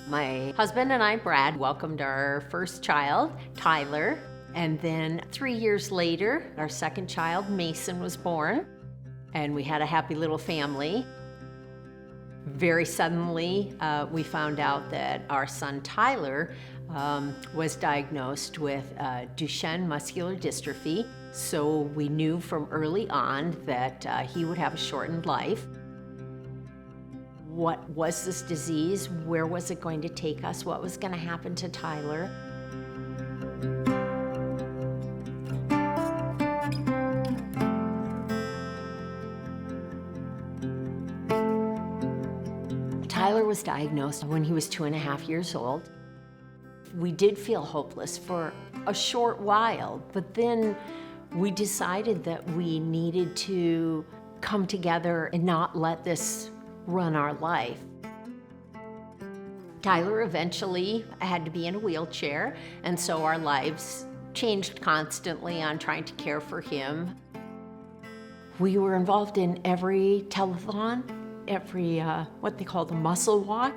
My husband and I, Brad, welcomed our first child, Tyler, and then 3 years later, our second child, Mason, was born, and we had a happy little family. Very suddenly, we found out that our son, Tyler, was diagnosed with Duchenne muscular dystrophy, so we knew from early on that he would have a shortened life. What was this disease? Where was it going to take us? What was going to happen to Tyler? Tyler was diagnosed when he was 2.5 years old. We did feel hopeless for a short while, but then we decided that we needed to come together and not let this run our life. Tyler eventually had to be in a wheelchair, and so our lives changed constantly on trying to care for him. We were involved in every telethon, every what they call the muscle walk.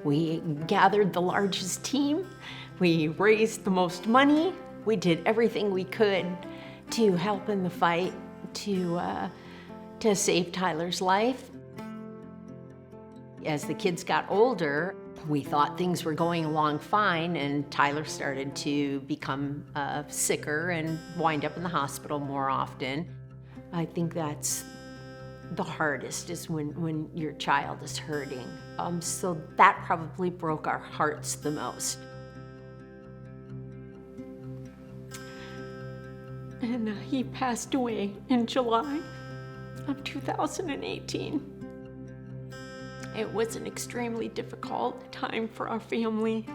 We gathered the largest team. We raised the most money. We did everything we could to help in the fight to save Tyler's life. As the kids got older, we thought things were going along fine, and Tyler started to become sicker and wind up in the hospital more often. I think that's the hardest, is when your child is hurting. So that probably broke our hearts the most. And he passed away in July of 2018. It was an extremely difficult time for our family.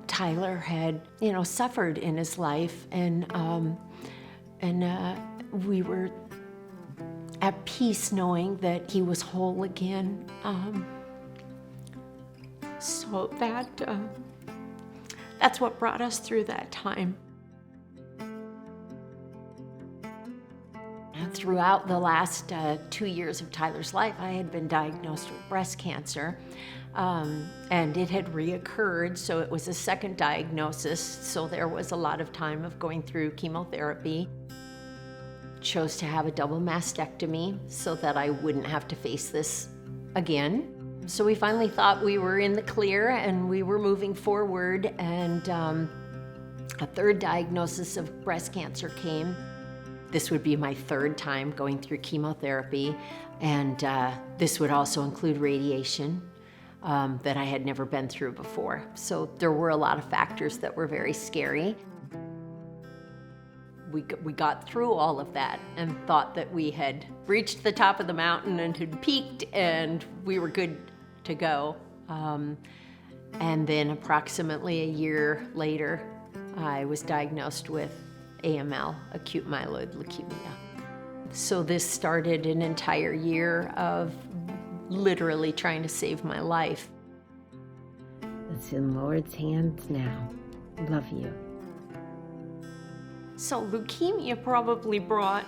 Tyler had, suffered in his life, and we were at peace knowing that he was whole again. So that's what brought us through that time. Throughout the last 2 years of Tyler's life, I had been diagnosed with breast cancer, and it had reoccurred, so it was a second diagnosis, so there was a lot of time of going through chemotherapy. Chose to have a double mastectomy so that I wouldn't have to face this again. So we finally thought we were in the clear and we were moving forward, and a third diagnosis of breast cancer came. This would be my third time going through chemotherapy, and this would also include radiation that I had never been through before. So there were a lot of factors that were very scary. We got through all of that and thought that we had reached the top of the mountain and had peaked and we were good to go. And then approximately a year later, I was diagnosed with AML, acute myeloid leukemia. So this started an entire year of literally trying to save my life. It's in Lord's hands now. Love you. So leukemia probably brought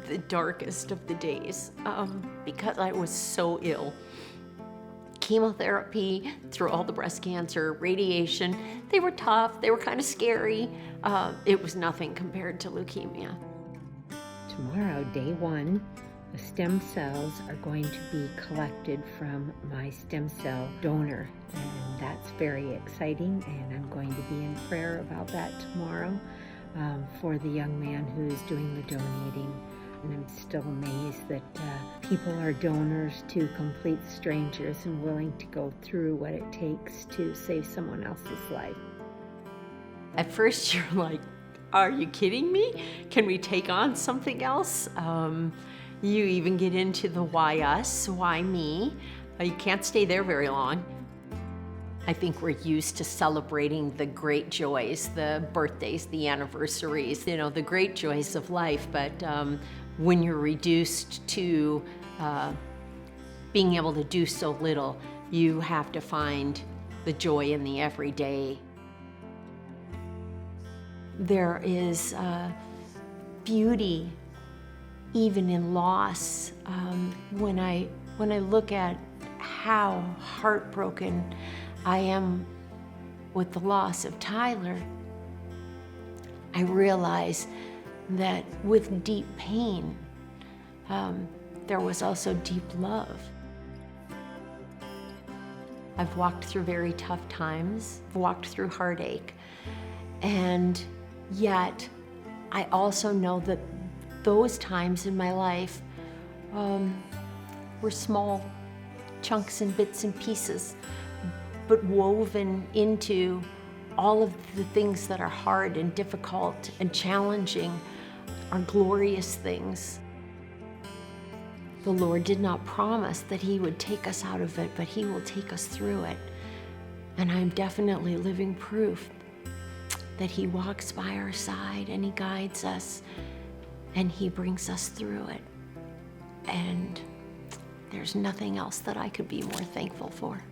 the darkest of the days because I was so ill. Chemotherapy, through all the breast cancer, radiation, they were tough, they were kind of scary. It was nothing compared to leukemia. Tomorrow, day 1, the stem cells are going to be collected from my stem cell donor, and that's very exciting, and I'm going to be in prayer about that tomorrow for the young man who is doing the donating. And I'm still amazed that people are donors to complete strangers and willing to go through what it takes to save someone else's life. At first you're like, are you kidding me? Can we take on something else? You even get into the why us, why me. You can't stay there very long. I think we're used to celebrating the great joys, the birthdays, the anniversaries, the great joys of life, but when you're reduced to being able to do so little, you have to find the joy in the everyday. There is beauty even in loss. When I look at how heartbroken I am with the loss of Tyler, I realize that with deep pain, there was also deep love. I've walked through very tough times, walked through heartache, and yet I also know that those times in my life were small chunks and bits and pieces, but woven into all of the things that are hard and difficult and challenging are glorious things. The Lord did not promise that He would take us out of it, but He will take us through it. And I'm definitely living proof that He walks by our side and He guides us and He brings us through it. And there's nothing else that I could be more thankful for.